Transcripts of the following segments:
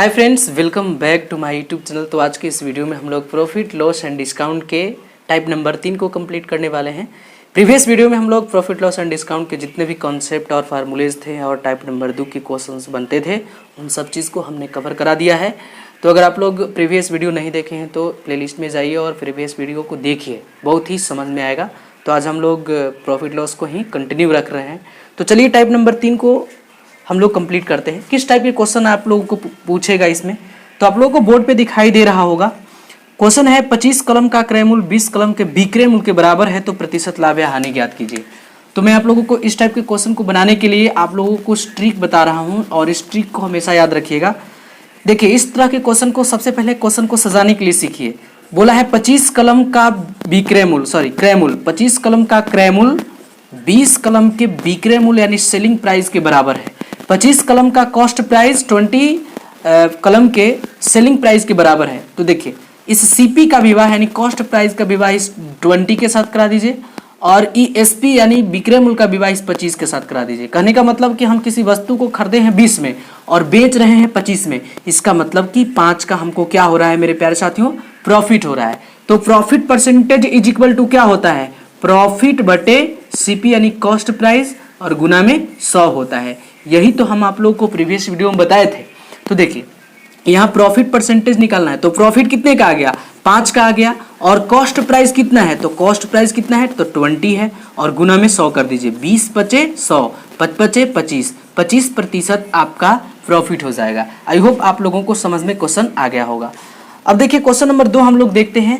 Hi friends, welcome back to my YouTube channel. तो आज के इस वीडियो में हम लोग प्रॉफिट लॉस एंड डिस्काउंट के टाइप नंबर 3 को कंप्लीट करने वाले हैं। प्रीवियस वीडियो में हम लोग प्रॉफिट लॉस एंड डिस्काउंट के जितने भी कॉन्सेप्ट और फार्मूलेज थे और टाइप नंबर 2 के क्वेश्चंस बनते थे उन सब चीज़ को हमने कवर करा दिया है। तो अगर आप लोग प्रीवियस वीडियो नहीं देखे हैं तो प्लेलिस्ट में जाइए और प्रीवियस वीडियो को देखिए, बहुत ही समझ में आएगा। तो आज हम लोग प्रॉफिट लॉस को ही कंटिन्यू रख रहे हैं। तो चलिए टाइप नंबर 3 को हम लोग कंप्लीट करते हैं। किस टाइप के क्वेश्चन आप लोगों को पूछेगा इसमें, तो आप लोगों को बोर्ड पे दिखाई दे रहा होगा। क्वेश्चन है 25 कलम का क्रय मूल्य 20 कलम के विक्रय मूल्य के बराबर है तो प्रतिशत लाभ या हानि ज्ञात कीजिए। तो मैं आप लोगों को इस टाइप के क्वेश्चन को बनाने के लिए आप लोगों को ट्रिक बता रहा हूँ और इस ट्रिक को हमेशा याद रखिएगा। देखिए, इस तरह के क्वेश्चन को सबसे पहले क्वेश्चन को सजाने के लिए सीखिए। बोला है 25 कलम का विक्रय मूल्य क्रय मूल्य, 25 कलम का क्रय मूल्य 20 कलम के विक्रय मूल्य यानी सेलिंग प्राइस के बराबर है। 25 कलम का कॉस्ट प्राइस 20 कलम के सेलिंग प्राइस के बराबर है। तो देखिए, इस सीपी का विवाह यानी कॉस्ट प्राइस का विवाह इस 20 के साथ करा दीजिए और ईएसपी यानी विक्रय मूल्य का विवाह इस 25 के साथ करा दीजिए। कहने का मतलब कि हम किसी वस्तु को खरीदे हैं 20 में और बेच रहे हैं 25 में, इसका मतलब कि 5 का हमको क्या हो रहा है मेरे प्यारे साथियों, प्रॉफिट हो रहा है। तो profit percentage is equal to क्या होता है, प्रॉफिट बटे सीपी यानी कॉस्ट प्राइस और गुना में 100 होता है। यही तो हम आप लोगों को प्रीवियस वीडियो में बताए थे। तो देखिए, यहाँ प्रॉफिट परसेंटेज निकालना है तो प्रॉफिट कितने का आ गया, 5 का आ गया। और कॉस्ट प्राइस कितना है, तो कॉस्ट प्राइस कितना है, तो 20 है और गुना में 100 कर दीजिए। 20 पचे 100, 5 पचे 25, 25% आपका प्रॉफिट हो जाएगा। आई होप आप लोगों को समझ में क्वेश्चन आ गया होगा। अब देखिए क्वेश्चन नंबर 2 हम लोग देखते हैं।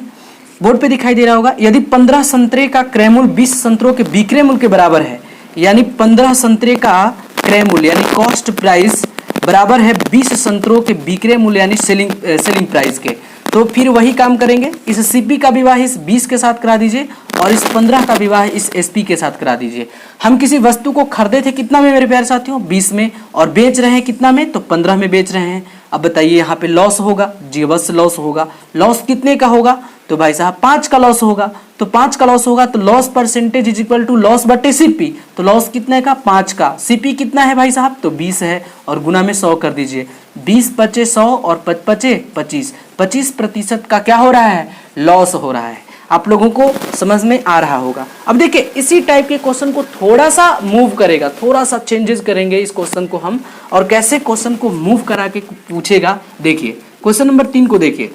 बोर्ड पे दिखाई दे रहा होगा, यदि 15 संतरे का क्रय मूल्य 20 संतरों के विक्रय मूल्य के बराबर है, यानी 15 संतरे का क्रय मूल्य यानी कॉस्ट प्राइस बराबर है 20 संतरों के विक्रय मूल्य यानी सेलिंग प्राइस के, तो फिर वही काम करेंगे। इस सीपी का विवाह इस 20 के साथ करा दीजिए और इस 15 का विवाह इस एसपी के साथ करा दीजिए। हम किसी वस्तु को खरीदे थे कितना में मेरे प्यारे साथियों, 20 में, और बेच रहे हैं कितना में, तो 15 में बेच रहे हैं। अब बताइए यहाँ पे लॉस होगा जी, अवश्य लॉस होगा। लॉस कितने का होगा, तो भाई साहब 5 का लॉस होगा। तो 5 का लॉस होगा तो loss percentage is equal to loss बटे सीपी। तो लॉस कितने का, 5 का। सीपी कितना है भाई साहब, तो 20 है और गुना में 100 कर दीजिए। 20 पचे 100 और 5 पचे 25, 25% का क्या हो रहा है, लॉस हो रहा है। आप लोगों को समझ में आ रहा होगा। अब देखिए, इसी टाइप के क्वेश्चन को थोड़ा सा मूव करेगा, थोड़ा सा चेंजेस करेंगे इस क्वेश्चन को हम, और कैसे क्वेश्चन को मूव करा के पूछेगा। देखिए क्वेश्चन नंबर 3 को देखिए।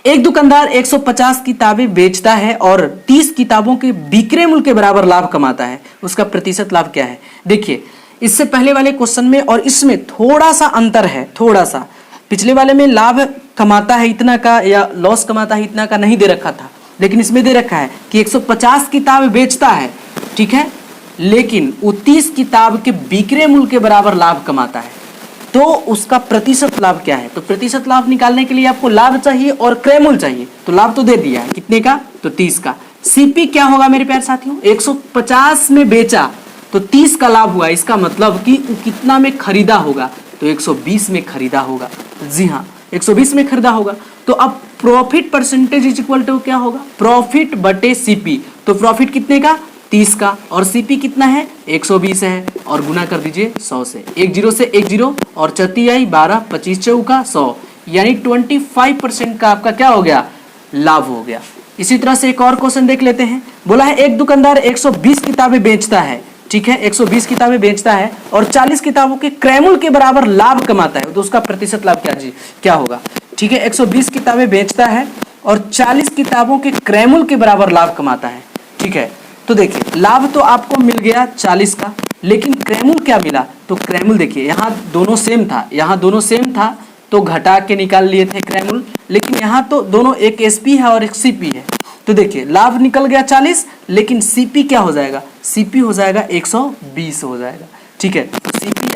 एक दुकानदार 150 किताबें बेचता है और 30 किताबों के विक्रय मूल्य के बराबर लाभ कमाता है, उसका प्रतिशत लाभ क्या है। देखिए, इससे पहले वाले क्वेश्चन में और इसमें थोड़ा सा अंतर है, थोड़ा सा। पिछले वाले में लाभ कमाता है इतना का या लॉस कमाता है इतना का नहीं दे रखा था, लेकिन इसमें दे रखा है कि 150 किताब बेचता है, ठीक है, लेकिन वो 30 किताब के विक्रय मूल्य के बराबर लाभ कमाता है, तो उसका प्रतिशत लाभ क्या है। तो प्रतिशत लाभ निकालने के लिए आपको लाभ चाहिए और क्रय मूल्य चाहिए। तो लाभ तो दे दिया है कितने का, तो 30 का। सीपी क्या होगा मेरे प्यारे साथियों, 150 में बेचा तो 30 का लाभ हुआ, इसका मतलब कि वो कितना में खरीदा होगा, तो 120 में खरीदा होगा। जी हाँ, 120 में खरीदा होगा। तो अब profit percentage is equal to क्या होगा, प्रॉफिट बटे सीपी। तो प्रॉफिट कितने का, 30 का, और सीपी कितना है, 120 है, और गुना कर दीजिए 100 से। 1 0 से 1 0 और 4 आई 12, 25 चौका 100, यानी 25% का आपका क्या हो गया, लाभ हो गया। इसी तरह से एक और क्वेश्चन देख लेते हैं। बोला है एक दुकानदार 120 किताबें बेचता है, ठीक है, 120 किताबें बेचता है और 40 किताबों के क्रय मूल्य के बराबर लाभ कमाता है, तो उसका प्रतिशत लाभ क्या होगा। ठीक है, 120 किताबें बेचता है और 40 किताबों के क्रय मूल्य के बराबर लाभ कमाता है, ठीक है। तो देखिए, लाभ तो आपको मिल गया 40 का, लेकिन क्रय मूल्य क्या मिला, तो क्रय मूल्य देखिए यहाँ दोनों सेम था, यहाँ दोनों सेम था तो घटा के निकाल लिए थे क्रय मूल्य, लेकिन यहाँ तो दोनों एक एसपी है और एक सीपी है। तो देखिए, लाभ निकल गया 40, लेकिन सीपी क्या हो जाएगा, सीपी हो जाएगा 120 हो जाएगा, ठीक है। तो सीपी